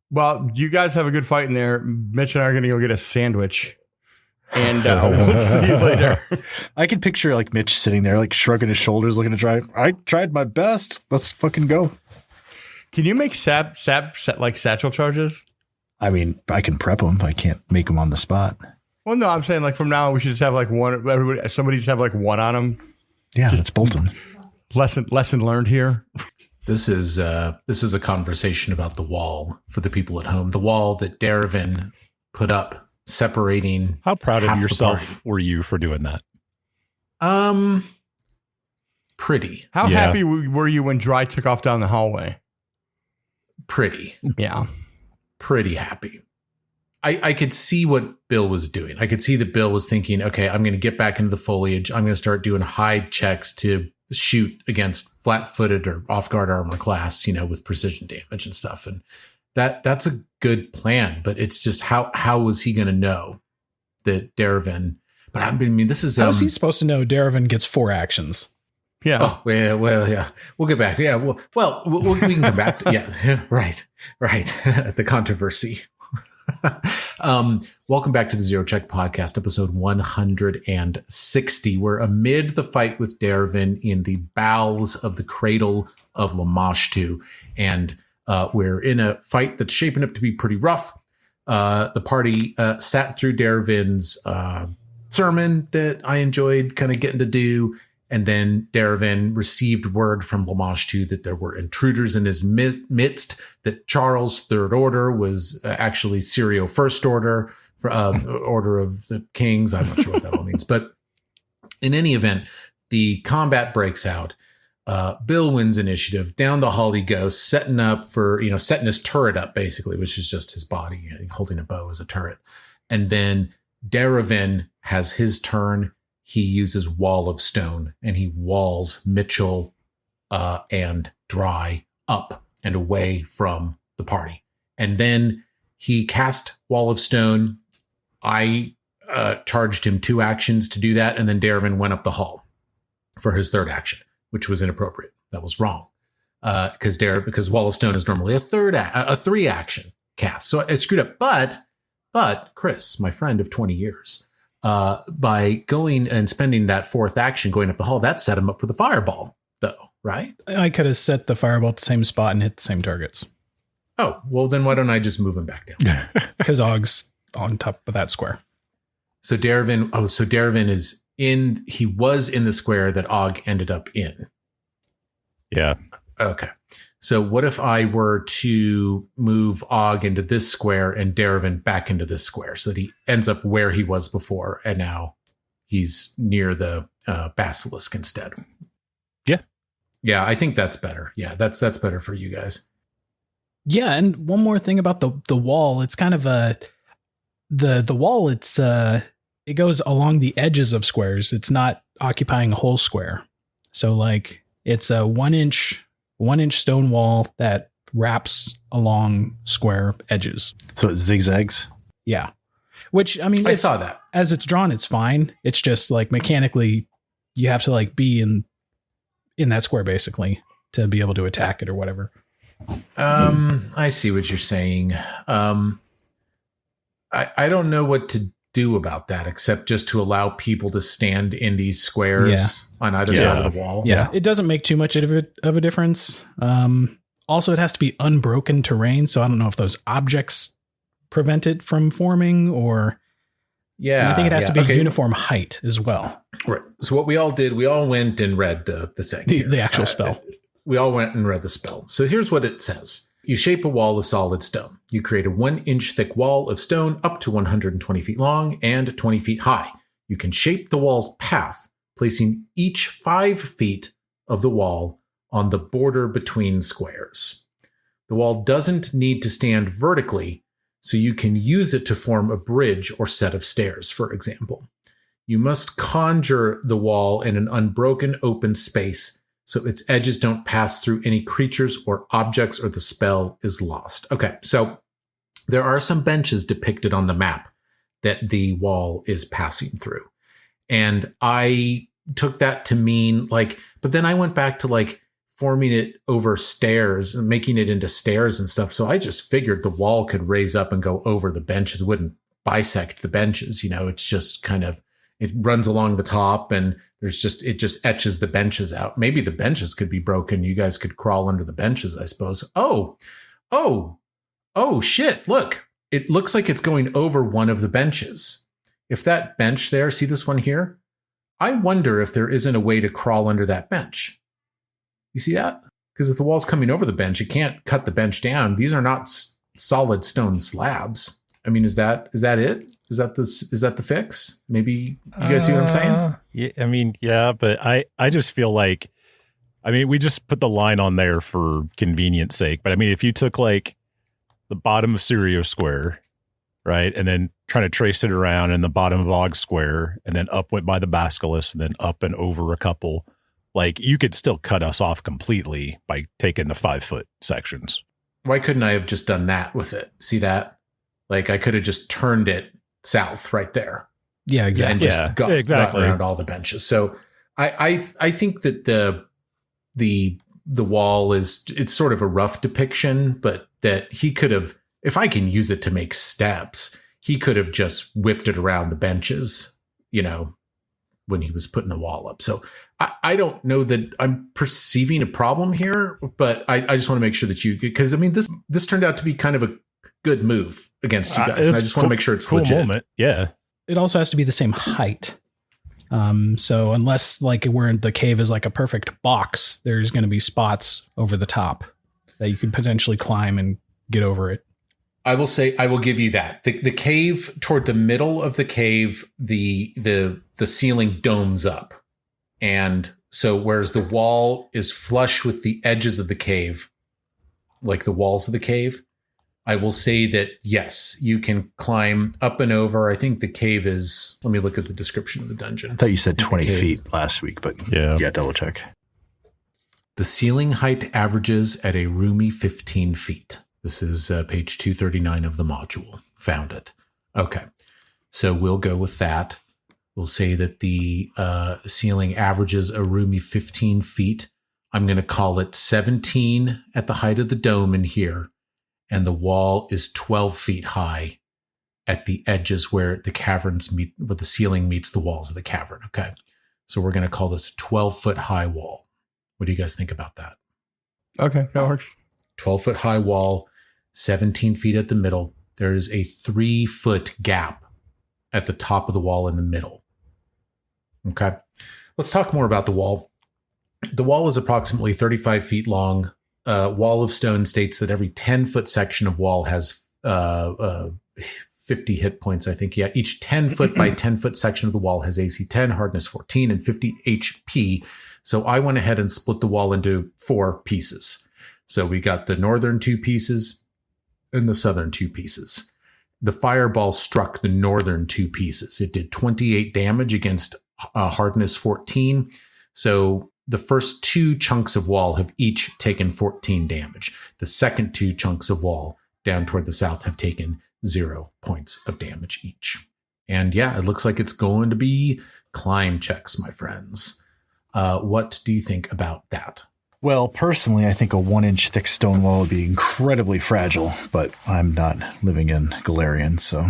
Well, you guys have a good fight in there. Mitch and I are going to go get a sandwich. And we'll see you later. I can picture like Mitch sitting there, like shrugging his shoulders, looking to drive. I tried my best. Let's fucking go. Can you make like satchel charges? I mean, I can prep them. I can't make them on the spot. Well, no, I'm saying like from now on, we should just have like one. Somebody just have like one on them. Yeah, that's Bolton. Lesson learned here. This is a conversation about the wall for the people at home. The wall that Darivan put up, separating. How proud of yourself were you for doing that? Pretty. How happy were you when Dry took off down the hallway? Pretty. Yeah. Pretty happy. I could see what Bill was doing. I could see that Bill was thinking, okay, I'm going to get back into the foliage. I'm going to start doing hide checks to shoot against flat-footed or off-guard armor class, with precision damage and stuff. And that's a good plan, but it's just how was he going to know that Darivan? But I mean, this is how is he supposed to know Darivan gets 4 actions? Yeah. Oh, well, yeah. We'll get back. Yeah. Well, we can come back. Yeah. Right. The controversy. Welcome back to the Zero Check Podcast, episode 160. We're amid the fight with Darivan in the bowels of the cradle of Lamashtu, and we're in a fight that's shaping up to be pretty rough. The party sat through Darivan's sermon that I enjoyed kind of getting to do. And then Darivan received word from Lamashtu that there were intruders in his midst, that Charles' Third Order was actually Syrio First Order, Order of the Kings. I'm not sure what that all means. But in any event, the combat breaks out. Bill wins initiative. Down the hall he goes, setting his turret up, basically, which is just his body holding a bow as a turret. And then Darivan has his turn. He uses Wall of Stone, and he walls Mitchell and Dry up and away from the party. And then he cast Wall of Stone. I charged him 2 actions to do that, and then Darivan went up the hall for his 3rd action, which was inappropriate. That was wrong because Wall of Stone is normally a 3 action cast. So I screwed up. But Chris, my friend of 20 years. By going and spending that 4th action going up the hall, that set him up for the fireball, though, right? I could have set the fireball at the same spot and hit the same targets. Oh, well, then why don't I just move him back down? Because Ogg's on top of that square. So Darivan he was in the square that Ogg ended up in. Yeah. Okay. So what if I were to move Ogg into this square and Darivan back into this square so that he ends up where he was before and now he's near the basilisk instead? Yeah. Yeah, I think that's better. Yeah, that's better for you guys. Yeah, and one more thing about the wall. It's kind of the wall, it goes along the edges of squares. It's not occupying a whole square. So like it's a 1-inch stone wall that wraps along square edges. So it zigzags? Yeah. Which, I mean, I saw that. As it's drawn, it's fine. It's just like mechanically, you have to like be in that square basically to be able to attack it or whatever. I see what you're saying. I don't know what to do about that except just to allow people to stand in these squares on either side of the wall. Yeah. It doesn't make too much of a difference. Also, it has to be unbroken terrain. So I don't know if those objects prevent it from forming or. Yeah. I think it has to be uniform height as well. Right. So what we all did, we all went and read the thing. The actual spell. We all went and read the spell. So here's what it says. You shape a wall of solid stone. You create a 1-inch thick wall of stone up to 120 feet long and 20 feet high. You can shape the wall's path, placing each 5 feet of the wall on the border between squares. The wall doesn't need to stand vertically, so you can use it to form a bridge or set of stairs, for example. You must conjure the wall in an unbroken open space so its edges don't pass through any creatures or objects or the spell is lost. Okay, so there are some benches depicted on the map that the wall is passing through. And I took that to mean but then I went back to forming it over stairs and making it into stairs and stuff. So I just figured the wall could raise up and go over the benches. It wouldn't bisect the benches. It's just kind of, it runs along the top and it just etches the benches out. Maybe the benches could be broken. You guys could crawl under the benches, I suppose. Oh, shit. Look, it looks like it's going over one of the benches. If that bench there, see this one here? I wonder if there isn't a way to crawl under that bench. You see that? Because if the wall's coming over the bench, it can't cut the bench down. These are not solid stone slabs. I mean, is that it? Is that the fix? Maybe you guys see what I'm saying? Yeah, I mean, yeah, but I just feel like, I mean, we just put the line on there for convenience sake. But I mean, if you took like the bottom of Sirio Square, right, and then trying to trace it around in the bottom of Og Square, and then up went by the basilisk, and then up and over a couple, like you could still cut us off completely by taking the 5-foot sections. Why couldn't I have just done that with it? See that? Like I could have just turned it south right there. Yeah, exactly. And just got around all the benches. So I think that the wall it's sort of a rough depiction, but that he could have, if I can use it to make steps, he could have just whipped it around the benches, when he was putting the wall up. So I don't know that I'm perceiving a problem here, but I just want to make sure that because I mean, this turned out to be kind of a good move against you guys. And I just want to make sure it's cool legit. Moment. Yeah. It also has to be the same height. So unless like the cave is like a perfect box, there's going to be spots over the top that you could potentially climb and get over it. I will say, I will give you that. The cave, toward the middle of the cave, the ceiling domes up. And so whereas the wall is flush with the edges of the cave, like the walls of the cave, I will say that, yes, you can climb up and over. I think the cave is, let me look at the description of the dungeon. I thought you said 20 feet last week, but yeah, double check. The ceiling height averages at a roomy 15 feet. This is page 239 of the module. Found it. Okay. So we'll go with that. We'll say that the ceiling averages a roomy 15 feet. I'm going to call it 17 at the height of the dome in here. And the wall is 12 feet high at the edges where the caverns meet, where the ceiling meets the walls of the cavern. Okay. So we're going to call this a 12-foot high wall. What do you guys think about that? Okay, that works. 12-foot high wall, 17 feet at the middle. There is a 3-foot gap at the top of the wall in the middle. Okay. Let's talk more about the wall. The wall is approximately 35 feet long. Wall of Stone states that every 10-foot section of wall has 50 hit points, I think. Yeah, each 10-foot by 10-foot section of the wall has AC 10, hardness 14, and 50 HP. So I went ahead and split the wall into 4 pieces. So we got the northern 2 pieces and the southern 2 pieces. The fireball struck the northern 2 pieces. It did 28 damage against hardness 14. So the first 2 chunks of wall have each taken 14 damage. The second 2 chunks of wall down toward the south have taken 0 points of damage each. And yeah, it looks like it's going to be climb checks, my friends. What do you think about that? Well, personally, I think a 1-inch thick stone wall would be incredibly fragile, but I'm not living in Galarian, so.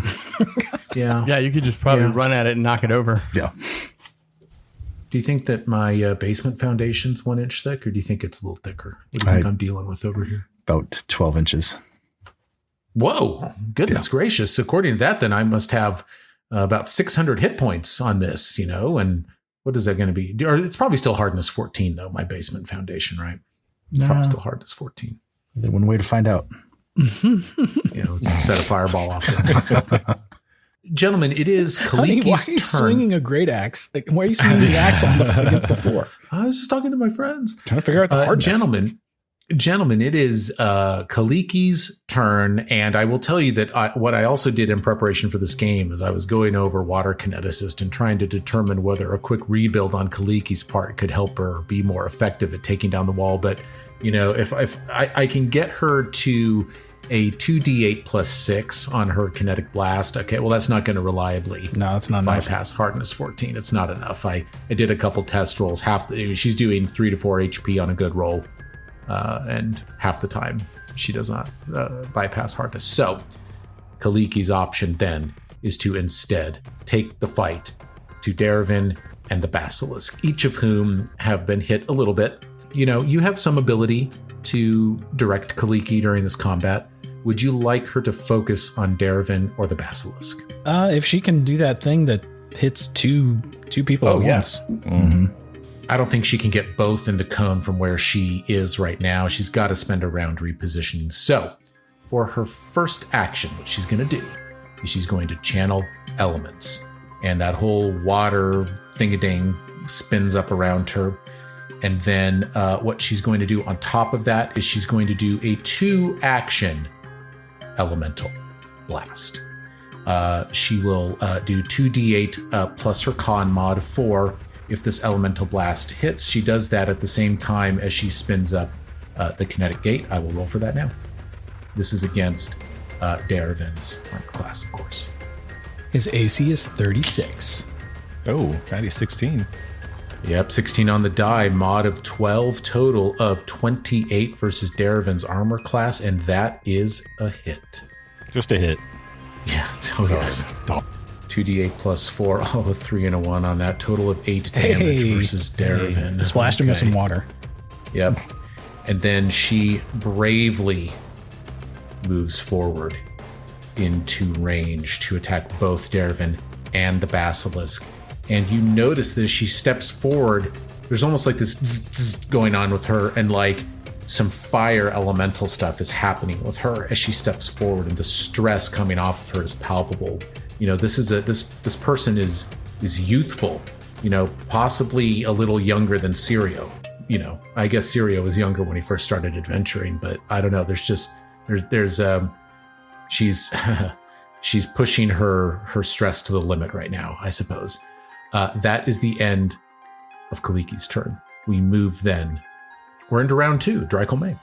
Yeah, you could just probably run at it and knock it over. Yeah. Do you think that my basement foundation's 1 inch thick, or do you think it's a little thicker? What do you think I'm dealing with over here? About 12 inches. Whoa, goodness gracious. According to that, then I must have about 600 hit points on this, and what is that going to be? Or it's probably still hardness 14, though, my basement foundation, right? No. Probably still hardness 14. One way to find out. Set a fireball off there. Gentlemen, it is Kaliki's Honey, why are you turn. swinging a great axe? Like, why are you swinging the axe against the floor? I was just talking to my friends. Trying to figure out the hardness. Gentlemen, it is Kaliki's turn, and I will tell you that what I also did in preparation for this game is I was going over water kineticist and trying to determine whether a quick rebuild on Kaliki's part could help her be more effective at taking down the wall. But if I can get her to a 2d8 plus 6 on her kinetic blast, okay, well that's not going to reliably it's not bypass hardness 14. It's not enough. I did a couple test rolls. She's doing 3 to 4 HP on a good roll. and half the time she does not bypass hardness. So Kaliki's option then is to instead take the fight to Darivan and the basilisk, each of whom have been hit a little bit. You have some ability to direct Kaliki during this combat. Would you like her to focus on Darivan or the basilisk? If she can do that thing that hits two people at once. Mm-hmm. I don't think she can get both in the cone from where she is right now. She's got to spend a round repositioning. So for her first action, what she's going to do is she's going to channel elements. And that whole water thingading spins up around her. And then what she's going to do on top of that is she's going to do a 2-action elemental blast. She will do 2d8 plus her con mod 4 if this elemental blast hits. She does that at the same time as she spins up the kinetic gate. I will roll for that now. This is against Darivan's armor class, of course. His AC is 36. Oh, 16. Yep, 16 on the die, mod of 12, total of 28 versus Darivan's armor class, and that is a hit. Just a hit. Yeah, oh yes. 2d8 plus 4, a 3 and a 1 on that, total of 8 damage versus Darivan. Splashed him with some water. Yep. And then she bravely moves forward into range to attack both Darivan and the basilisk. And you notice that as she steps forward, there's almost like this zzz going on with her, and like some fire elemental stuff is happening with her as she steps forward, and the stress coming off of her is palpable. This person is youthful, possibly a little younger than Sirio. I guess Sirio was younger when he first started adventuring, but I don't know. She's pushing her stress to the limit right now, I suppose. That is the end of Kaliki's turn. We move then. We're into round 2, Drykel May.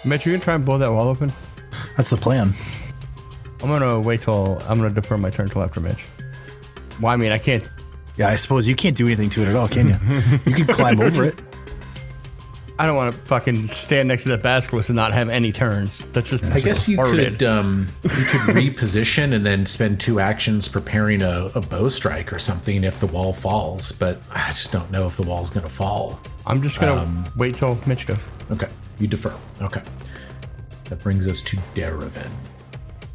Mitch, you gonna try and blow that wall open? That's the plan. I'm gonna defer my turn till after Mitch. Well, I mean, I can't. Yeah, I suppose you can't do anything to it at all, can you? You can climb over it. I don't want to fucking stand next to that basilisk and not have any turns. That's just. I guess you retarded. could reposition and then spend 2 actions preparing a bow strike or something if the wall falls. But I just don't know if the wall's going to fall. I'm just gonna wait till Mitch goes. Okay, you defer. Okay, that brings us to Darivan.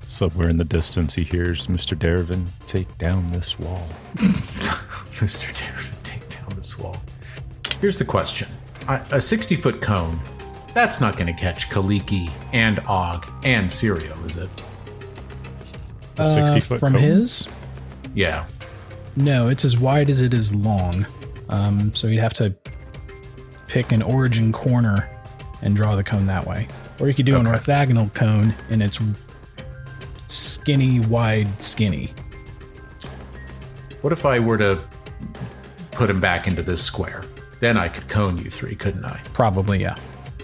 Somewhere in the distance, he hears Mr. Darivan take down this wall. Mr. Darivan, take down this wall. Here's the question. A 60-foot cone, that's not going to catch Kaliki and Og and Sirio, is it? A 60-foot from cone? his? Yeah. No, it's as wide as it is long. So you'd have to pick an origin corner and draw the cone that way. Or you could do an orthogonal cone and it's skinny, wide, skinny. What if I were to put him back into this square? Then I could cone you 3, couldn't I? Probably, yeah.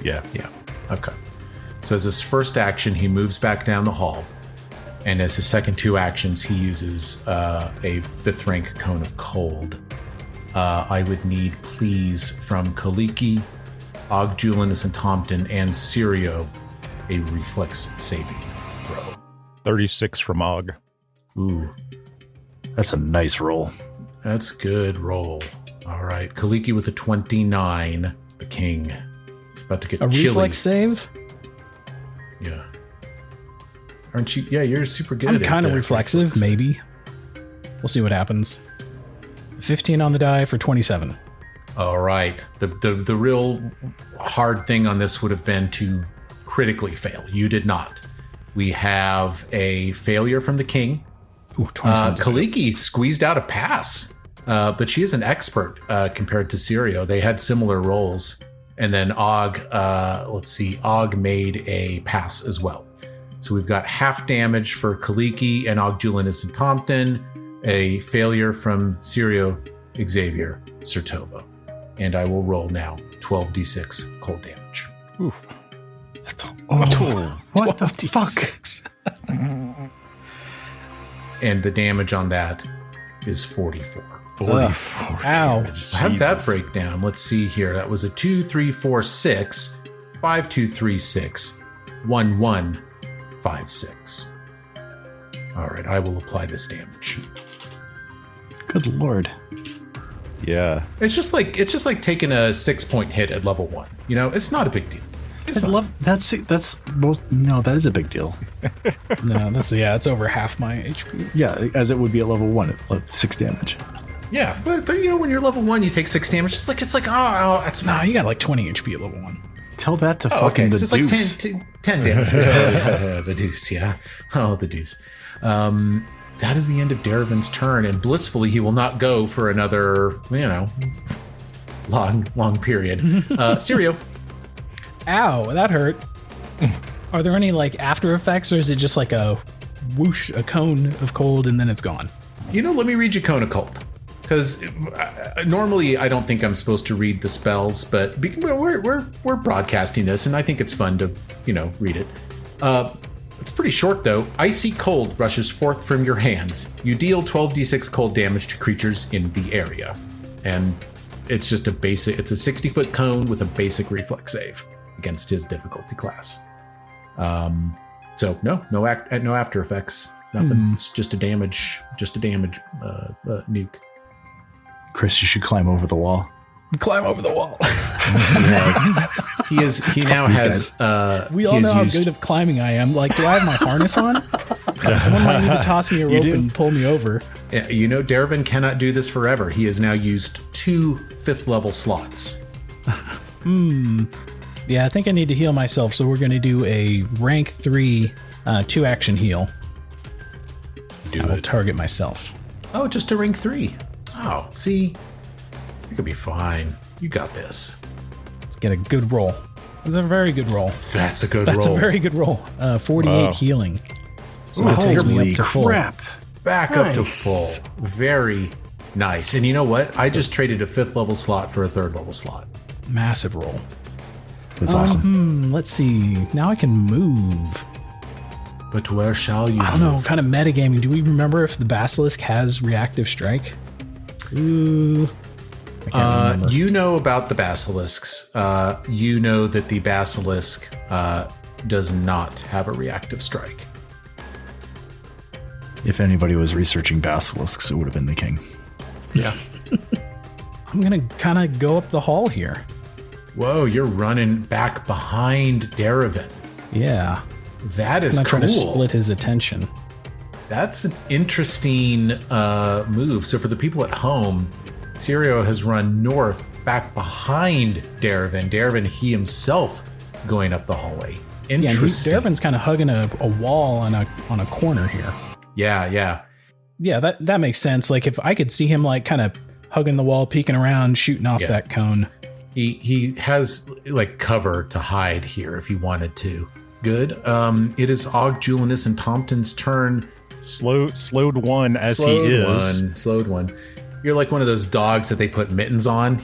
Yeah. Yeah. Okay. So as his first action, he moves back down the hall. And as his second 2 actions, he uses a 5th rank cone of cold. I would need, please, from Kaliki, Og, Julianus, and Tompton, and Sirio, a reflex saving throw. 36 from Og. Ooh, That's a nice roll. that's a good roll. All right. Kaliki with a 29, the king. It's about to get A chilly. reflex save? Yeah. Aren't you? Yeah, you're super good. I'm at kind of that reflexive, reflex. maybe. We'll see what happens. 15 on the die for 27. All right. The real hard thing on this would have been to critically fail. You did not. We have a failure from the king. Ooh, 27. Kaliki squeezed out a pass, but she is an expert compared to Sirio. They had similar rolls. And then Og, Og made a pass as well. So we've got half damage for Kaliki and Og, Julianus, and Tompton, a failure from Sirio, Xavier, Sertova. And I will roll now 12d6 cold damage. Oof. What the fuck? And the damage on that is 44. 44 Ow. damage. How'd that Jesus. break down? Let's see here. That was a 2, 3, 4, 6. 5236 1156. All right, I will apply this damage. Good Lord. Yeah. It's just like taking a 6-point hit at level 1. You know, it's not a big deal. That is a big deal. No, it's over half my HP. Yeah, as it would be at level 1 at 6 damage. Yeah, but you know, when you're level 1, you take 6 damage. It's like that's No, you got like 20 HP at level 1. Tell that to fucking the so deuce. it's like 10 damage. The deuce, yeah. Oh, the deuce. That is the end of Darivan's turn, and blissfully he will not go for another, long period. Sirio. Ow, that hurt. Are there any like after effects, or is it just like a whoosh, a cone of cold, and then it's gone? Let me read you Cone of Cold. Because normally I don't think I'm supposed to read the spells, but we're broadcasting this, and I think it's fun to, read it. It's pretty short, though. Icy cold rushes forth from your hands. You deal 12d6 cold damage to creatures in the area. And it's just it's a 60-foot cone with a basic reflex save against his difficulty class. So no after effects. Nothing. It's just a damage nuke. Chris, you should climb over the wall. Climb over the wall. He now has. We all know how good of climbing I am. Like, do I have my harness on? Someone might need to toss me a rope and pull me over. Darivan cannot do this forever. He has now used 2 5th level slots. Yeah, I think I need to heal myself, so we're going to do a rank 3 2-action heal. I will target myself. Oh, just a rank 3. Oh, see? You could be fine. You got this. Let's get a good roll. That's a very good roll. That's a good roll. That's a very good roll. 48 healing. So that takes me Holy up to full. crap. Back up to full. Very nice. And you know what? I just traded a 5th level slot for a 3rd level slot. Massive roll. That's awesome. Let's see. Now I can move. But where shall you I don't know, kind of metagaming. Do we remember if the basilisk has reactive strike? Ooh. I can't remember. You know about the basilisks. You know that the basilisk does not have a reactive strike. If anybody was researching basilisks, it would have been the king. Yeah. I'm going to kind of go up the hall here. Whoa, you're running back behind Darivan. Yeah. That is I'm cool. trying to split his attention. That's an interesting move. So for the people at home, Sirio has run north back behind Darivan. Darivan, he himself going up the hallway. Interesting. Yeah, Darivan's kind of hugging a wall on a corner here. Yeah. Yeah, that makes sense. Like if I could see him like kind of hugging the wall, peeking around, shooting off that cone. He has like cover to hide here if he wanted to. Good. It is Og, Julianus, and Tompton's turn. Slowed one as he is. Slowed one. You're like one of those dogs that they put mittens on,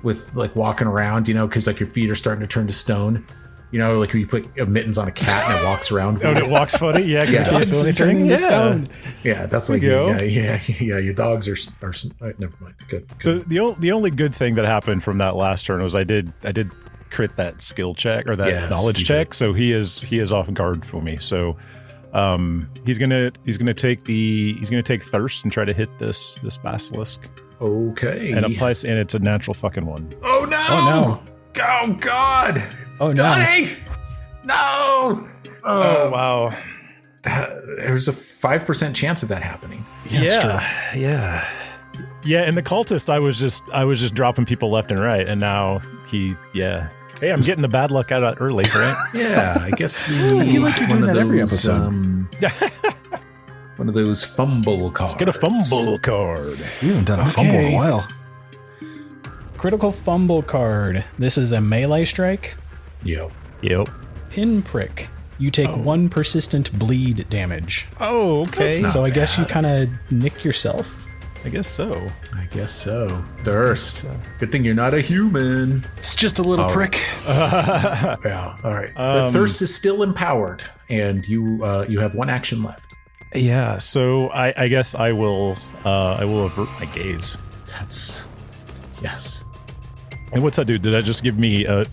with like walking around, because like your feet are starting to turn to stone. Like when you put mittens on a cat and it walks around. Oh, it walks funny? Yeah, because Yeah. it can't do anything. Turning to stone. Yeah, that's like, There yeah, your dogs are never mind. Good. So the only good thing that happened from that last turn was I did crit that skill check or that knowledge check. So he is off guard for me. So he's gonna take thirst and try to hit this basilisk. Okay. And it's a natural fucking one. Oh no! Oh God! Oh no! Donnie! No! Oh wow! There's a 5% chance of that happening. Yeah. And the cultist, I was just dropping people left and right, and now Hey, I'm getting the bad luck out of early, right? Yeah, I guess we I feel like you're doing that every episode. One of those fumble cards. Let's get a fumble card. We haven't done a fumble in a while. Critical fumble card. This is a melee strike. Yep. Pinprick. You take 1 persistent bleed damage. Oh, okay. That's not So I guess you bad. kind of nick yourself. I guess so. I guess so. Thirst. Good thing you're not a human. It's just a little prick. Yeah. All right. But Thirst is still empowered, and you have 1 action left. Yeah. So I guess I will avert my gaze. Yes. And what's that do? Did that just give me a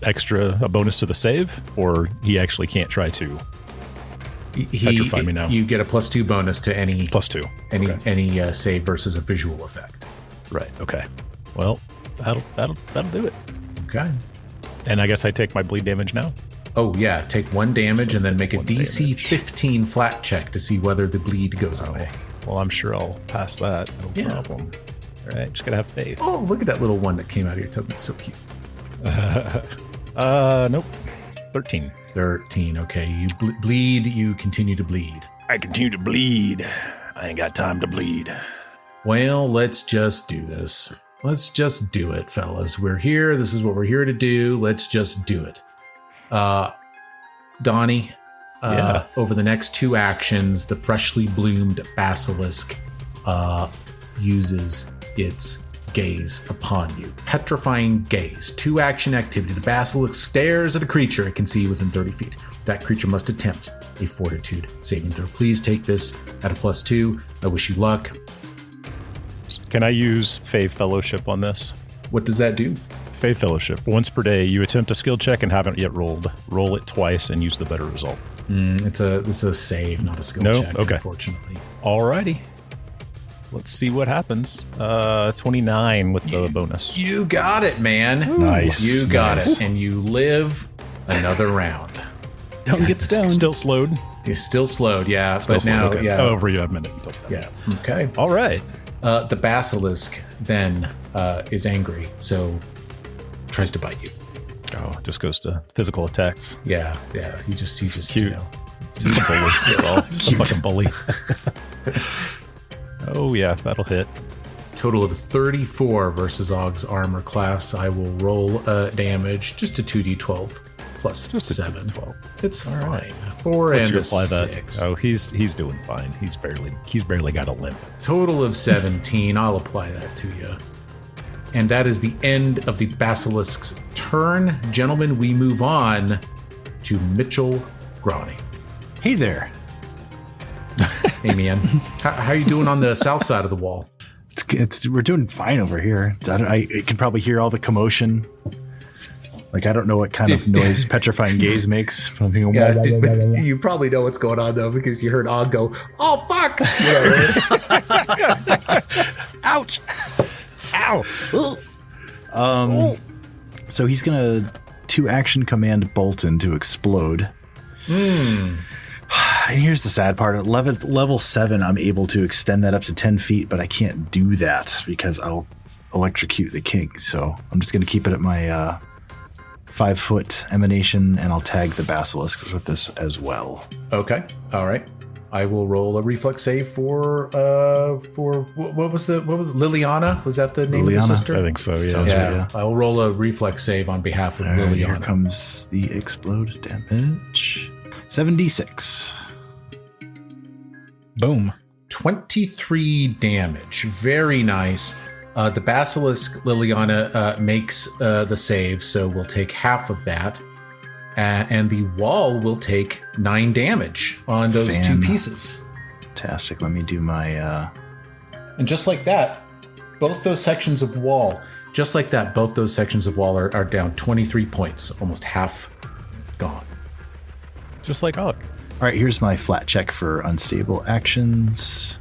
bonus to the save, or he actually can't try to petrify me now? You get a +2 bonus to any +2. any save versus a visual effect. Right. Okay. Well, that'll do it. Okay. And I guess I take my bleed damage now. Oh yeah, take 1 damage So and then make a one DC damage. 15 flat check to see whether the bleed goes away. Well, I'm sure I'll pass that. No Yeah. problem. All right, just gotta have faith. Oh, look at that little one that came out of your token. It's so cute. Nope. 13. 13. Okay, you bleed. You continue to bleed. I continue to bleed. I ain't got time to bleed. Well, let's just do this. Let's just do it, fellas. We're here. This is what we're here to do. Let's just do it. Donnie, Yeah. over the next 2 actions, the freshly bloomed basilisk uses its gaze upon you. Petrifying gaze. 2-action activity. The basilisk stares at a creature it can see within 30 feet. That creature must attempt a fortitude saving throw. Please take this at a +2. I wish you luck. Can I use Faith Fellowship on this? What does that do? Faith Fellowship. Once per day, you attempt a skill check and haven't yet rolled. Roll it twice and use the better result. It's a save, not a skill No? check, Okay. unfortunately. Alrighty. Let's see what happens. 29 with the bonus. You got it, man. Nice. You got Nice. it. And you live another round. Don't get stoned. Still slowed. You're still slowed, yeah. Still but slowed. now, Okay. yeah. Over a minute. until that. Yeah. Okay. All right. The basilisk then is angry, so tries to bite you. Oh, it just goes to physical attacks. Yeah. He just Cute. you know. Just a bully. A fucking bully. Oh, yeah, that'll hit. Total of 34 versus Ogg's armor class. I will roll damage, just a 2d12 plus Just a 7. 12. It's fine. 4 Once and you a apply 6. that. Oh, he's doing fine. He's barely got a limp. Total of 17. I'll apply that to you. And that is the end of the basilisk's turn. Gentlemen, we move on to Mitchell Groney. Hey there. Hey, man. How are you doing on the south side of the wall? We're doing fine over here. I can probably hear all the commotion. Like, I don't know what kind of noise petrifying gaze makes. I'm thinking, But you probably know what's going on, though, because you heard Og go, oh, fuck! ouch. Ow! So he's gonna 2-action command Bolton to explode. And here's the sad part. At level 7, I'm able to extend that up to 10 feet, but I can't do that because I'll electrocute the king. So I'm just gonna keep it at my 5-foot emanation, and I'll tag the basilisk with this as well. Okay. All right. I will roll a reflex save for what was Liliana? Was that the name of the Liliana? sister? I think so, yeah. Sounds Yeah, right, yeah. I will roll a reflex save on behalf of All right, here Liliana. comes the explode damage. 7d6. Boom. 23 damage. Very nice. The basilisk Liliana makes the save, so we'll take half of that. And the wall will take 9 damage on those 2 pieces. Fantastic. Let me do my... And just like that, both those sections of wall are down 23 points, almost half gone. Just like Og. All right, here's my flat check for unstable actions.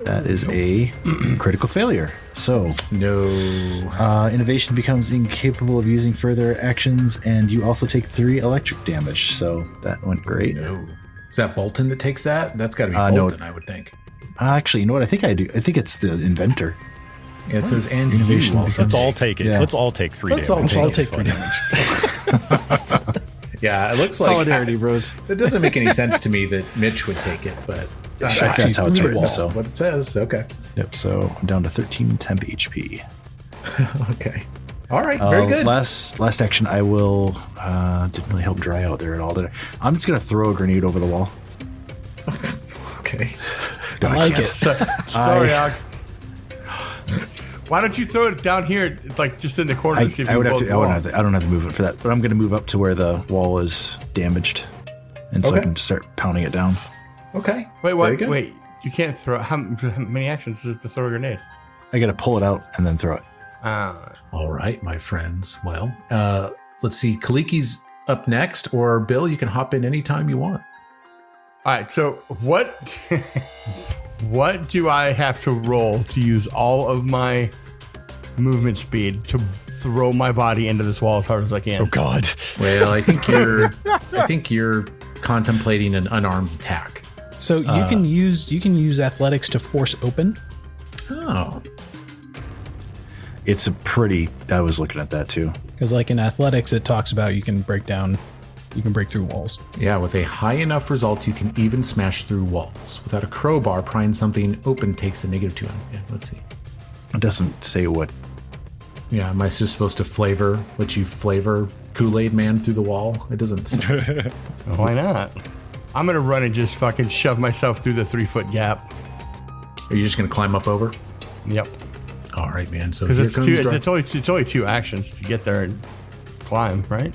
That is a critical failure. So, No. innovation becomes incapable of using further actions, and you also take 3 electric damage. So that went great. No. Is that Bolton that takes that? That's got to be No. Bolton, I would think. Actually, you know what? I think I do. I think it's the inventor. Yeah, it says and Innovation you also. Let's all take it. Yeah. Let's all take 3 Let's all damage. I'll take 3 damage. Yeah, it looks like Solidarity, bros. it doesn't make any sense to me that Mitch would take it, but That's how it's written. that's So, what it says. Okay. yep. So I'm down to 13 temp HP. Okay. All right. Very good. Last action, I will. Didn't really help dry out there at all, did I? I'm just gonna throw a grenade over the wall. Okay. No, I like can't. it. Sorry, Og. Why don't you throw it down here? It's like just in the corner. to see if I you would can have blow to. the I wall. don't have the movement for that, but I'm going to move up to where the wall is damaged, and so I Okay. can start pounding it down. Okay. Wait, Very what? good. Wait, you can't throw. How many actions is to throw a grenade? I got to pull it out and then throw it. All right, my friends. Well, let's see. Kaliki's up next, or Bill, you can hop in anytime you want. All right. So what do I have to roll to use all of my movement speed to throw my body into this wall as hard as I can? Oh God. Well, I think you're contemplating an unarmed attack. So you can use athletics to force open. Oh. It's a pretty. I was looking at that too. Because like in athletics, it talks about you can break through walls. Yeah, with a high enough result, you can even smash through walls. Without a crowbar, prying something open takes a -2. Yeah, let's see. It doesn't say what. Yeah, am I just supposed to flavor Kool-Aid Man through the wall? It doesn't say. Why not? I'm going to run and just fucking shove myself through the 3-foot gap. Are you just going to climb up over? Yep. All right, man. So Because here comes it's only 2 actions to get there and climb, right?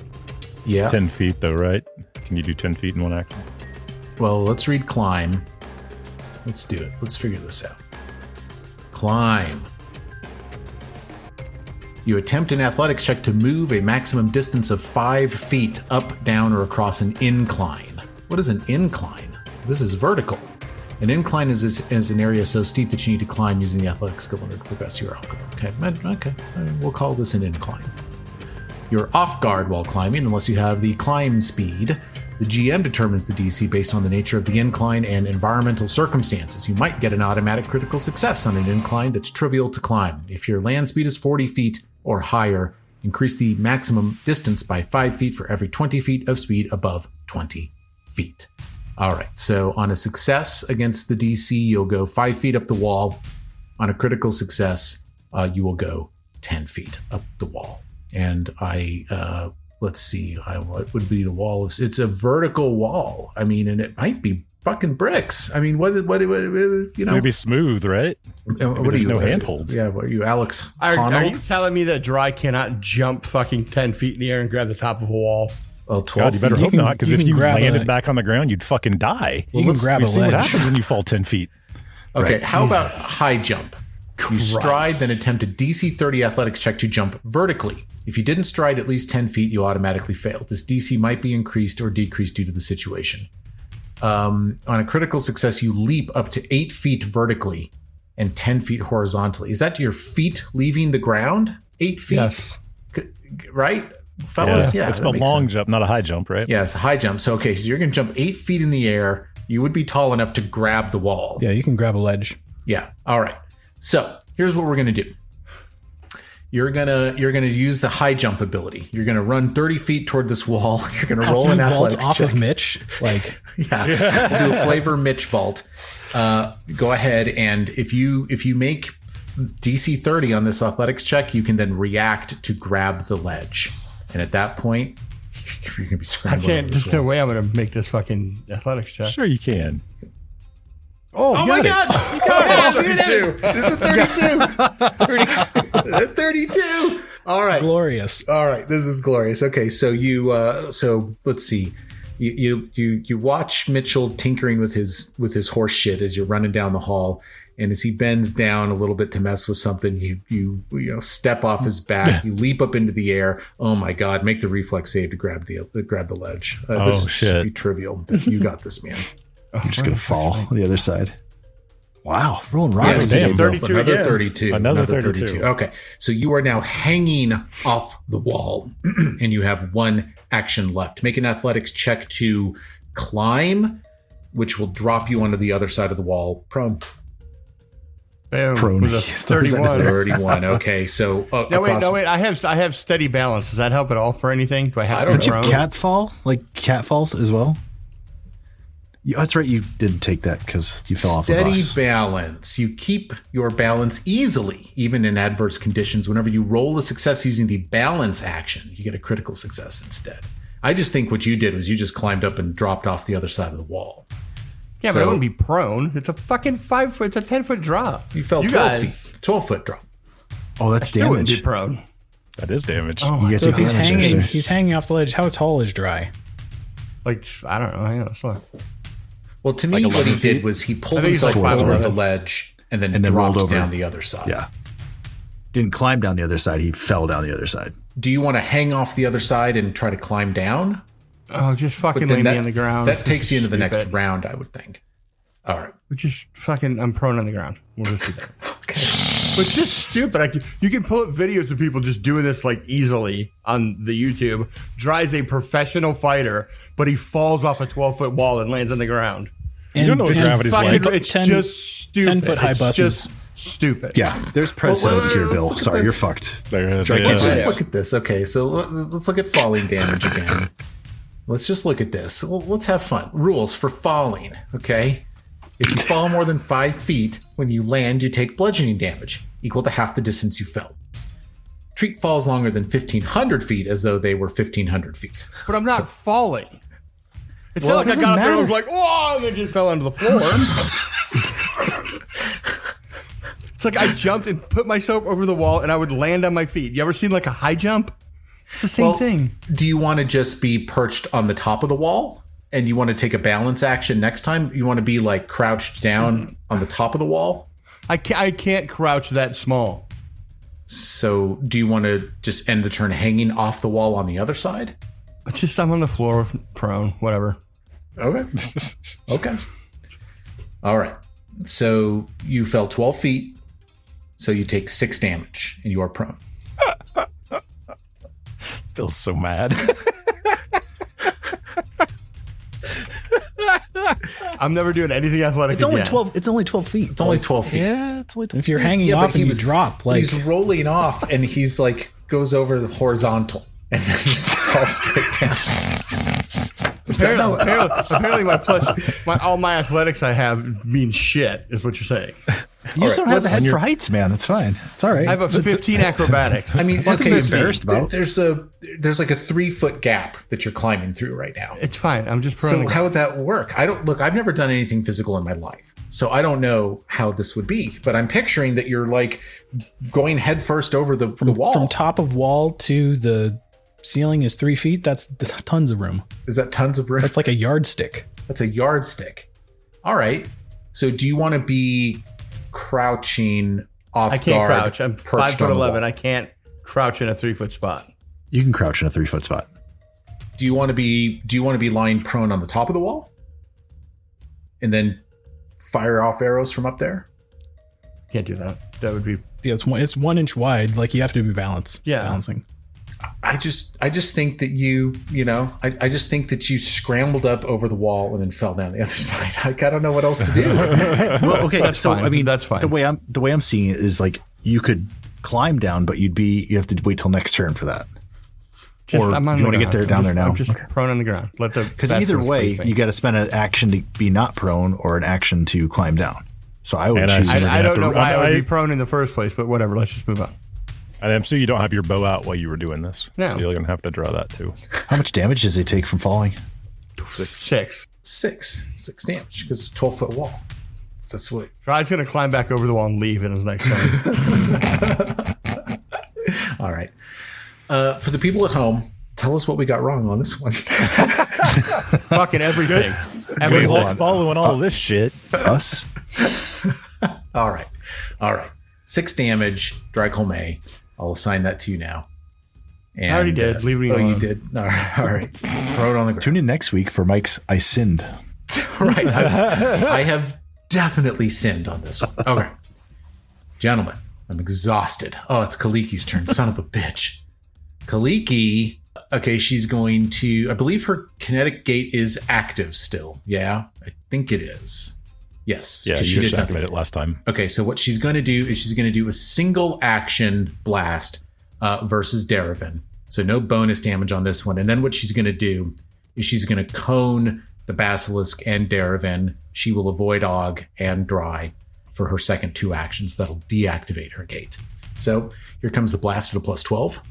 Yeah. 10 feet though, right? Can you do 10 feet in one action? Well, let's read climb. Let's do it. Let's figure this out. Climb. You attempt an athletics check to move a maximum distance of 5 feet up, down, or across an incline. What is an incline? This is vertical. An incline is an area so steep that you need to climb using the athletic skill in order to progress your algorithm. Okay. We'll call this an incline. You're off guard while climbing unless you have the climb speed. The GM determines the DC based on the nature of the incline and environmental circumstances. You might get an automatic critical success on an incline that's trivial to climb. If your land speed is 40 feet or higher, increase the maximum distance by 5 feet for every 20 feet of speed above 20 feet. All right, so on a success against the DC, you'll go 5 feet up the wall. On a critical success, you will go 10 feet up the wall. And let's see, what would be the wall? It's a vertical wall. I mean, and it might be fucking bricks. I mean, what you know? Maybe smooth, right? What are you? No handholds. Yeah, what are you, Alex? Are you telling me that Dry cannot jump fucking 10 feet in the air and grab the top of a wall? Well, 12 God, you better feet. hope not, because if you grab landed back on the ground, you'd fucking die. You can grab a See what ledge. happens when you fall 10 feet. Okay, Right. how about high jump? You stride, then attempt a DC 30 athletics check to jump vertically. If you didn't stride at least 10 feet, you automatically fail. This DC might be increased or decreased due to the situation. On a critical success, you leap up to 8 feet vertically and 10 feet horizontally. Is that your feet leaving the ground? 8 feet? Yes. Right? Fellas? Yeah. It's that a makes long sense. jump, not a high jump, right? Yeah, it's a high jump. So, okay, so you're going to jump 8 feet in the air. You would be tall enough to grab the wall. Yeah, you can grab a ledge. Yeah. All right. So here's what we're gonna do. You're gonna use the high jump ability. You're gonna run 30 feet toward this wall. You're gonna roll an vault athletics off check. of Mitch. Like Yeah. We'll do a flavor Mitch vault. Go ahead, and if you make DC 30 on this athletics check, you can then react to grab the ledge. And at that point, you're gonna be I scrambling. can't. over this There's no wall. way I'm going to make this fucking athletics check. Sure you can. Oh my you God! got it. Oh, you did it! This is 32. 32. All right. glorious. All right, this is glorious. Okay, so so let's see. You watch Mitchell tinkering with his horse shit as you're running down the hall, and as he bends down a little bit to mess with something, you step off his back, you leap up into the air. Oh my God! Make the reflex save to grab the ledge. This shit. should be trivial, but you got this, man. I'm just gonna fall on the other side. Wow, rolling rocks. Yes, damn, 32 another again. 32. Another 32. Okay, so you are now hanging off the wall, and you have one action left. Make an athletics check to climb, which will drop you onto the other side of the wall. Prone. Boom. Prone. With a 31. 31. Okay, so No, wait. I have steady balance. Does that help at all for anything? Do I have I to don't Don't you prone? have cats fall? Like cat falls as well? That's right. You didn't take that because you fell off a Steady bus. balance. You keep your balance easily, even in adverse conditions. Whenever you roll a success using the balance action, you get a critical success instead. I just think what you did was you just climbed up and dropped off the other side of the wall. Yeah, So- but I wouldn't be prone. It's a fucking 5 foot. It's a 10-foot drop. You fell 12 guys feet. 12-foot drop. Oh, that's still wouldn't be damage. prone. That is damage. You get So if to he's damage hanging, there. he's hanging off the ledge. How tall is Dry? Like, I don't know. Hang on. Slow. Well, to me, what he did was he pulled I think it's himself like over 5'11". the ledge and then And then dropped rolled over. down the other side. Yeah. didn't climb down the other side. He fell down the other side. Do you want to hang off the other side and try to climb down? Oh, just fucking lay me on the ground. That takes you into the next round, I would think. All right. Just fucking, I'm prone on the ground. We'll just do that. Okay. But it's just stupid. You can pull up videos of people just doing this like easily on the YouTube. Dry's a professional fighter, but he falls off a 12-foot wall and lands on the ground. You don't know what gravity's like. It's just stupid. 10-foot high buses. Just stupid. Yeah, there's precedent here, Bill. Sorry, you're fucked. Let's just look at this. Okay, so let's look at falling damage again. Let's just look at this. Let's have fun. Rules for falling, okay? If you fall more than 5 feet, when you land, you take bludgeoning damage, equal to half the distance you fell. Treat falls longer than 1,500 feet as though they were 1,500 feet. But I'm not falling. It's not like I got up there and was like, oh, and then just fell onto the floor. It's like I jumped and put myself over the wall and I would land on my feet. You ever seen like a high jump? It's the same thing. Do you want to just be perched on the top of the wall? And you want to take a balance action next time? You want to be like crouched down on the top of the wall? I can't crouch that small. So do you want to just end the turn hanging off the wall on the other side? I'm on the floor, prone, whatever. Okay. Okay. All right. So you fell 12 feet. So you take 6 damage and you are prone. Feels so mad. I'm never doing anything athletic. It's only 12. It's only 12 feet. It's only 12 feet. Yeah, it's only 12 If you're hanging off and you drop, like he's rolling off and he's like goes over the horizontal and then just falls straight down. Apparently all my athletics I have mean shit, is what you're saying. You just don't have the head for heights, man. It's fine. It's all right. I have a 15 acrobatics. I mean, Nothing to be embarrassed about. There's like a 3-foot gap that you're climbing through right now. It's fine. I'm just prone. So how would that work? I've never done anything physical in my life, so I don't know how this would be. But I'm picturing that you're like going headfirst over the wall. From top of wall to the ceiling is 3 feet. That's tons of room. Is that tons of room? That's like a yardstick. That's a yardstick. All right. So do you want to be crouching off guard? I can't crouch. I'm perched 5'11". I can't crouch in a 3-foot spot. You can crouch in a 3-foot spot. Do you want to be lying prone on the top of the wall? And then fire off arrows from up there? Can't do that. That would be. Yeah, it's 1 inch wide. Like you have to be balancing. I just think that I just think that you scrambled up over the wall and then fell down the other side. I don't know what else to do. Well, okay, That's fine. I mean, that's fine. The way I'm seeing it is like you could climb down, but you have to wait till next turn for that. I'm on you want to get there down there now? I'm just prone on the ground. Because either way, you got to spend an action to be not prone or an action to climb down. So I would choose. I don't know why I would be prone in the first place, but whatever. Let's just move on. And I'm assuming you don't have your bow out while you were doing this. No. So you're going to have to draw that too. How much damage does it take from falling? 6 damage because it's a 12-foot wall. That's what. Dry's going to climb back over the wall and leave in his next turn. All right. For the people at home, tell us what we got wrong on this one. Fucking everything. Good luck following all of this shit. Us? All right. 6 damage, Drycolme. I'll assign that to you now. And, I already did. Leave me alone. Oh, you did? All right. Throw it on the ground. Tune in next week for Mike's I Sinned. Right. I have definitely sinned on this one. Okay. Gentlemen, I'm exhausted. Oh, it's Kaliki's turn. Son of a bitch. Kaliki, okay, she's going to, I believe her kinetic gate is active still. Yeah, I think it is. Yes. Yeah, she you did just nothing. activated it last time. Okay, so what she's going to do is she's going to do a single action blast versus Darivan. So no bonus damage on this one. And then what she's going to do is she's going to cone the basilisk and Darivan. She will avoid Og and Dry for her second 2 actions. That'll deactivate her gate. So here comes the blast at a +12.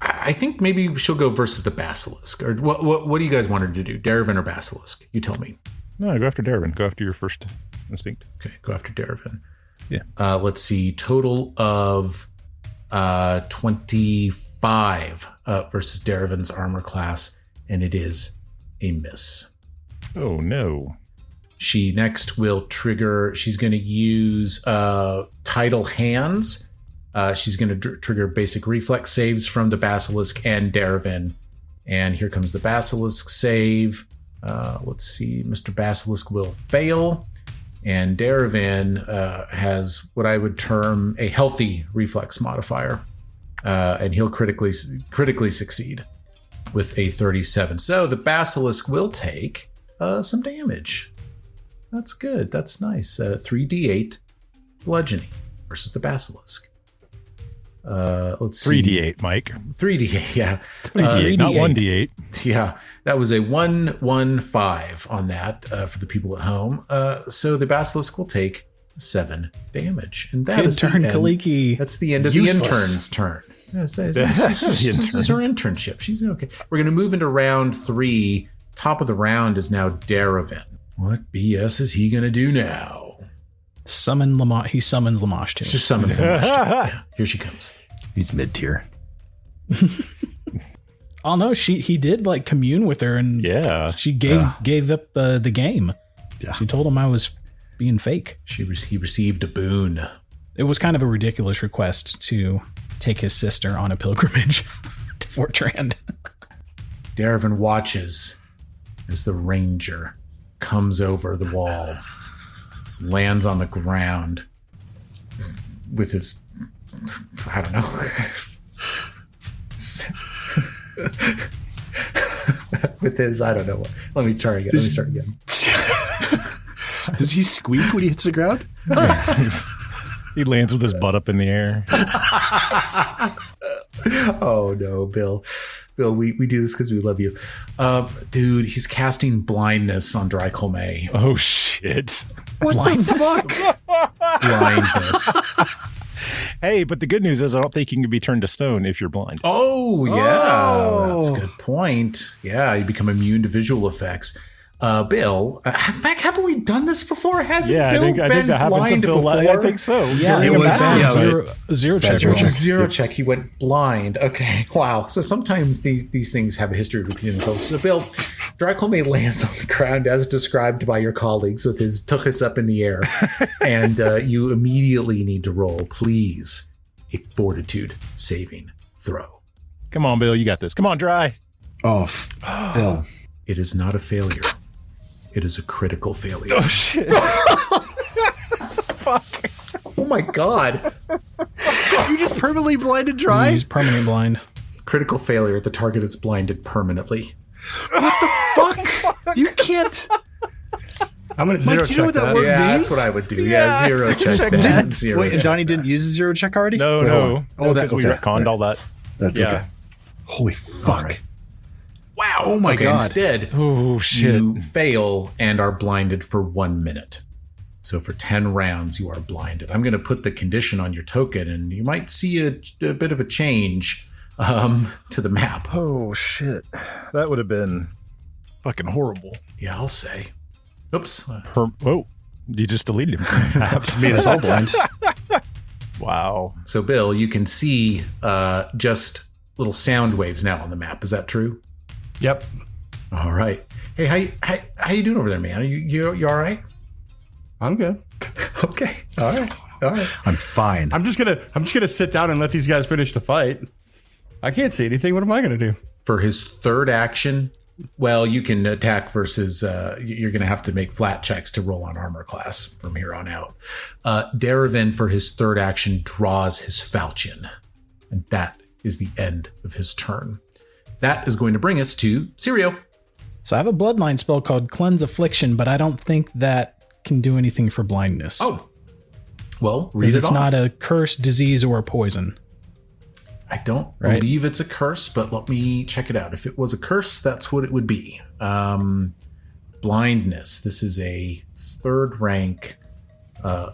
I think maybe she'll go versus the basilisk. Or what do you guys want her to do? Darivan or basilisk? You tell me. No, go after Darivan. Go after your first instinct. Okay, go after Darivan. Yeah. Let's see. Total of 25 versus Darivan's armor class, and it is a miss. Oh, no. She next will trigger. She's going to use Tidal Hands She's going to trigger basic reflex saves from the basilisk and Darivan. And here comes the basilisk save. Let's see. Mr. Basilisk will fail. And Darivan has what I would term a healthy reflex modifier. And he'll critically succeed with a 37. So the basilisk will take some damage. That's good. That's nice. 3d8 bludgeoning versus the basilisk. Let's see. 3d8, Mike. 3d8, yeah. 3d8, not 1d8. Yeah, that was a 1-1-5 on that for the people at home. So the basilisk will take 7 damage. And that Good is turn, the end. Kaliki. That's the end of Useless. the intern's turn. Yes, this is her internship. She's okay. We're going to move into round 3. Top of the round is now Darivan. What BS is he going to do now? He summons Lamash too. Just summons him. Yeah, here she comes. He's mid-tier. Oh no, he did like commune with her, and Yeah. she gave up the game. Yeah. She told him I was being fake. He received a boon. It was kind of a ridiculous request to take his sister on a pilgrimage to Fortrand. Darivan watches as the ranger comes over the wall, lands on the ground with his, I don't know, with his, I don't know. Let me start again. Does he squeak when he hits the ground? He lands with his butt up in the air. Oh no, Bill, we do this because we love you. Dude, he's casting blindness on Drycolme. Oh, shit. What the fuck? Blindness. Hey, but the good news is I don't think you can be turned to stone if you're blind. Oh, yeah. That's a good point. Yeah, you become immune to visual effects. Bill, in fact, haven't we done this before? Hasn't Bill I think been that happened to blind Bill. before? I think so. Yeah, It was- zero check. It was a zero check. He went blind. Okay, wow. So sometimes these things have a history of repeating themselves. So Bill, Drycolme lands on the ground as described by your colleagues with his tuchus up in the air. And you immediately need to roll, please, a fortitude saving throw. Come on, Bill. You got this. Come on, Dry. Oh, Bill. It is not a failure. It is a critical failure. Oh, shit. Oh my God. You just permanently blinded Dry? He's permanently blind. Critical failure. The target is blinded permanently. Fuck! You can't. I'm going to Mike, zero do you know check what that that. word Yeah, means? that's what I would do. Yeah, zero check that. Didn't, Zero wait, and check. Donnie didn't use a zero check already? No, Wait, hold no. on. Oh, that's we okay. retconned all that. That's Yeah. okay. Holy fuck. Right. Wow. Oh my God. Instead, Oh, shit. you fail and are blinded for 1 minute. So for 10 rounds, you are blinded. I'm going to put the condition on your token, and you might see a bit of a change to the map. Oh, shit. That would have been fucking horrible. Yeah, I'll say. Oops. Oh, you just deleted him. Just made us all blind. Wow. So, Bill, you can see just little sound waves now on the map. Is that true? Yep. All right. Hey, how you doing over there, man? Are you all right? I'm good. Okay. All right. I'm fine. I'm just gonna sit down and let these guys finish the fight. I can't see anything. What am I gonna do? For his third action, well, you can attack versus you're going to have to make flat checks to roll on armor class from here on out. Darivan, for his third action, draws his falchion. And that is the end of his turn. That is going to bring us to Sirio. So I have a bloodline spell called Cleanse Affliction, but I don't think that can do anything for blindness. Oh, well, read because it it's off. not a curse, disease, or a poison. I don't Right. believe it's a curse, but let me check it out. If it was a curse, that's what it would be. Blindness. This is a third rank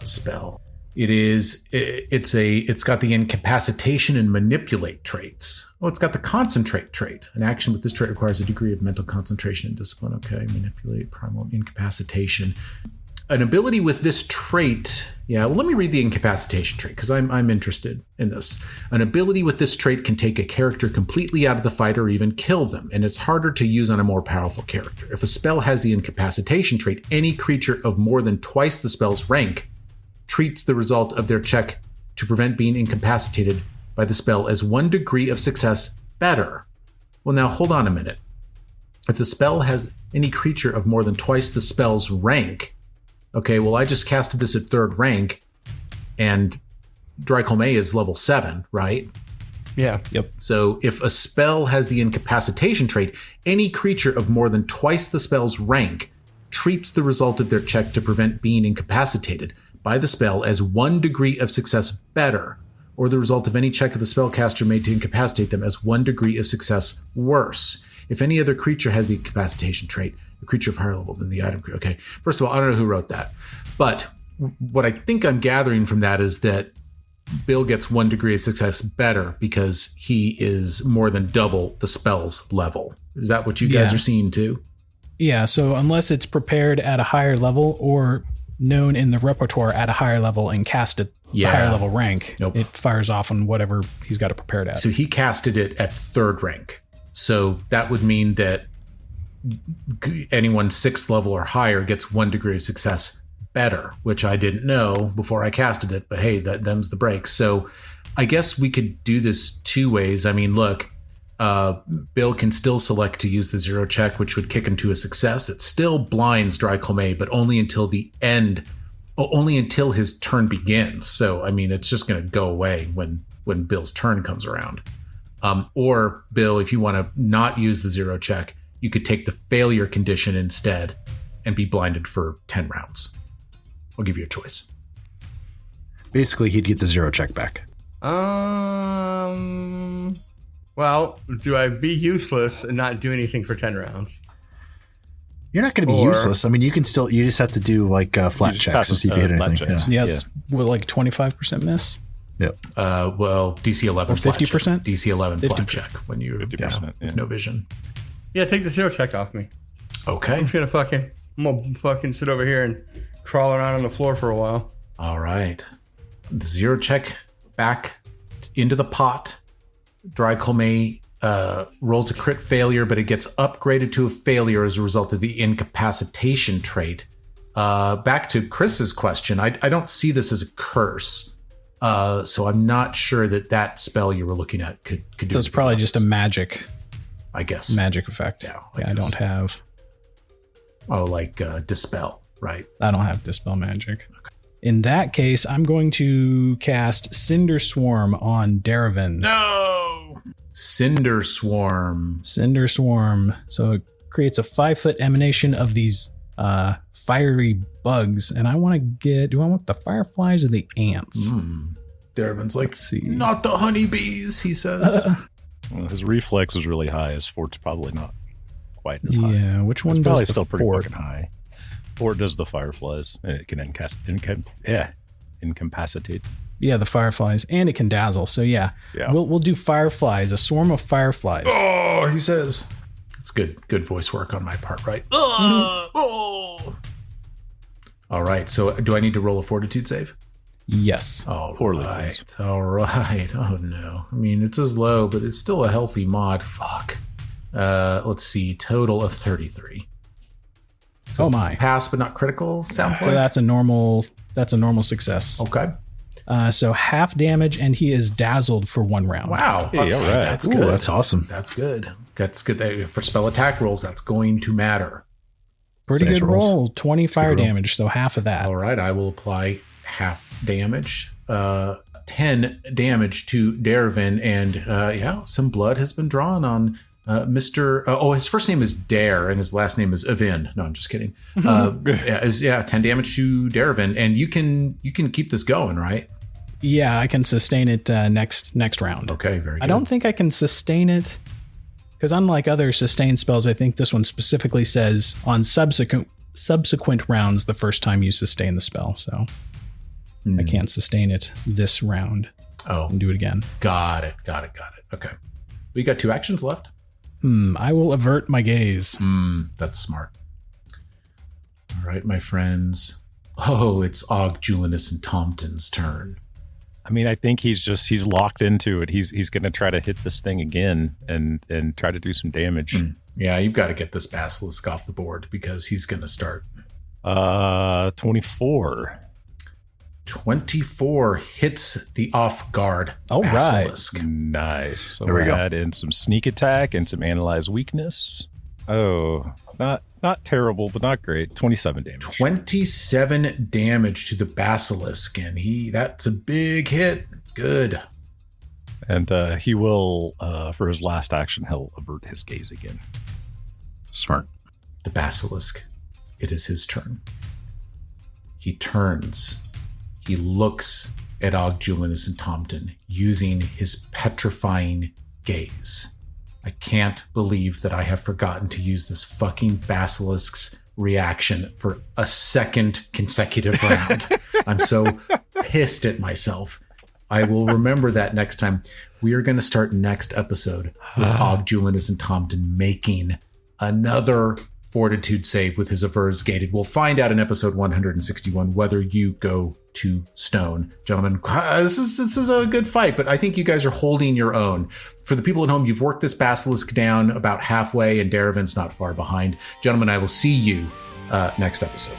spell. It's got the incapacitation and manipulate traits. Oh, it's got the concentrate trait. An action with this trait requires a degree of mental concentration and discipline. Okay, manipulate, primal incapacitation. An ability with this trait. Yeah, well, let me read the incapacitation trait because I'm interested in this. An ability with this trait can take a character completely out of the fight or even kill them, and it's harder to use on a more powerful character. If a spell has the incapacitation trait, any creature of more than twice the spell's rank treats the result of their check to prevent being incapacitated by the spell as 1 degree of success better. Well, now hold on a minute. If the spell has any creature of more than twice the spell's rank, okay, well, I just casted this at 3rd rank, and Drycolme is level 7, right? Yeah. Yep. So if a spell has the incapacitation trait, any creature of more than twice the spell's rank treats the result of their check to prevent being incapacitated by the spell as 1 degree of success better, or the result of any check of the spellcaster made to incapacitate them as 1 degree of success worse. If any other creature has the incapacitation trait, a creature of higher level than the item. Okay. First of all, I don't know who wrote that, but what I think I'm gathering from that is that Bill gets 1 degree of success better because he is more than double the spell's level. Is that what you guys are seeing too? Yeah, so unless it's prepared at a higher level or known in the repertoire at a higher level and cast at a higher level rank, it fires off on whatever he's got it prepared at. So he casted it at 3rd rank. So that would mean that anyone 6th level or higher gets 1 degree of success better, which I didn't know before I casted it, but hey, them's the breaks. So I guess we could do this 2 ways. I mean, look, Bill can still select to use the 0 check, which would kick him to a success. It still blinds Drycolme, but only until the end, only until his turn begins. So, I mean, it's just going to go away when Bill's turn comes around. Or Bill, if you want to not use the 0 check, you could take the failure condition instead and be blinded for 10 rounds. I'll give you a choice. Basically, he'd get the 0 check back. Well, do I be useless and not do anything for 10 rounds? You're not going to be useless. I mean, you just have to do like flat checks to see if you hit anything. Yeah, it's like 25% miss. Yep. Well, DC 11 or 50%? DC 11 flat check when you're 50%, with no vision. Yeah, take the 0 check off me. Okay. I'm gonna fucking sit over here and crawl around on the floor for a while. All right. The 0 check back into the pot. Drycolme rolls a crit failure, but it gets upgraded to a failure as a result of the incapacitation trait. Back to Chris's question. I don't see this as a curse. So I'm not sure that spell you were looking at could do. So it's probably just a magic, I guess. Magic effect. Yeah, I don't have. Oh, like Dispel, right? I don't have Dispel magic. Okay. In that case, I'm going to cast Cinder Swarm on Darivan. No! Cinder Swarm. Cinder Swarm. So it creates a 5-foot emanation of these fiery bugs. And I want to do I want the fireflies or the ants? Darivan's like, not the honeybees, he says. Well, his reflex is really high. His fort's probably not quite as high. Yeah, which one it's does probably the still pretty fort? fucking high. Fort does the fireflies. It can incapacitate. Yeah, the fireflies, and it can dazzle. So yeah. We'll do fireflies, a swarm of fireflies. Oh, he says. It's good voice work on my part, right? Oh. All right. So do I need to roll a fortitude save? Yes. All Poorly. right. All right. Oh no. I mean, it's as low, but it's still a healthy mod. Fuck. Let's see. Total of 33. Oh my. Pass, but not critical. Sounds So like that's a normal success. okay. So half damage, and he is dazzled for 1 round. Wow. Hey, all right. That's Ooh, good. that's awesome. That's good. That's good. For spell attack rolls, that's going to matter. Pretty Nice good rolls. roll. 20 fire damage, so half of that. All right. I will apply half damage. 10 damage to Darivan, and some blood has been drawn on Mr. His first name is Dare, and his last name is Avin. No, I'm just kidding. 10 damage to Darivan, and you can keep this going, right? Yeah, I can sustain it next round. Okay, very good. I don't think I can sustain it because unlike other sustain spells, I think this one specifically says on subsequent rounds the first time you sustain the spell. So I can't sustain it this round. Oh, and do it again. Got it. Okay, we got 2 actions left. I will avert my gaze. That's smart. All right, my friends. Oh, it's Og, Julianus, and Tompton's turn. I mean, I think he's locked into it. He's going to try to hit this thing again and try to do some damage. Yeah, you've got to get this basilisk off the board because he's going to start. 24. 24 hits the off guard All right. basilisk. Nice. So There we we go. add in some sneak attack and some analyze weakness. Oh, not terrible, but not great. 27 damage. 27 damage to the basilisk, and that's a big hit. Good. And he will, for his last action, he'll avert his gaze again. Smart. The basilisk. It is his turn. He turns. He looks at Ogjulinus and Tomten using his petrifying gaze. I can't believe that I have forgotten to use this fucking basilisk's reaction for a second consecutive round. I'm so pissed at myself. I will remember that next time. We are going to start next episode with Ogjulinus and Tomten making another fortitude save with his averse gated. We'll find out in episode 161 whether you go to stone. Gentlemen, this is a good fight, but I think you guys are holding your own. For the people at home, you've worked this basilisk down about halfway, and Darivan's not far behind. Gentlemen, I will see you next episode.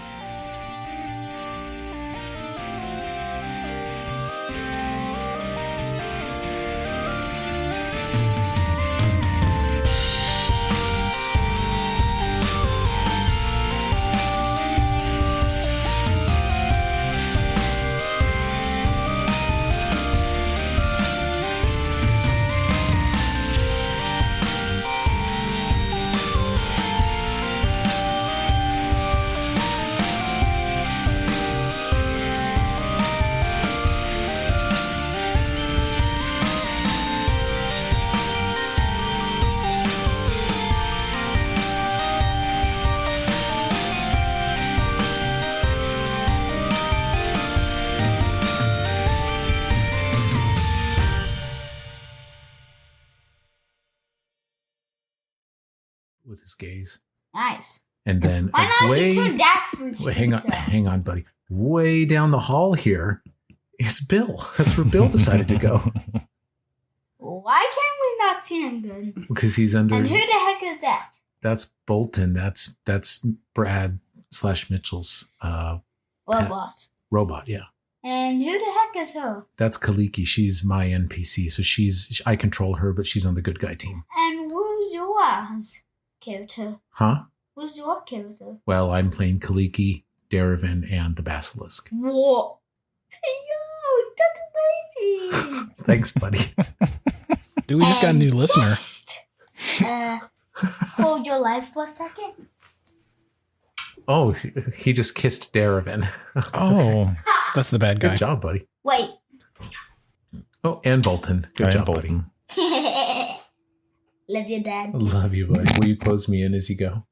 With his gaze. Nice. And then Why not you turn that food? hang on, buddy. Way down the hall here is Bill. That's where Bill decided to go. Why can't we not see him good? Because he's under. And who the heck is that? That's Bolton. That's Brad / Mitchell's Robot. robot. Yeah. And who the heck is her? That's Kaliki. She's my NPC. So I control her, but she's on the good guy team. And who's yours character? Huh? Who's your character? Well, I'm playing Kaliki, Darivan, and the basilisk. Whoa. Yo, that's amazing. Thanks, buddy. Dude, we just got a new listener. Just, hold your life for a second. Oh, he just kissed Darivan. Oh, That's the bad guy. Good job, buddy. Wait. Oh, and Bolton. Good job, Bolton. buddy. Love your dad. I love you, buddy. Will you close me in as you go?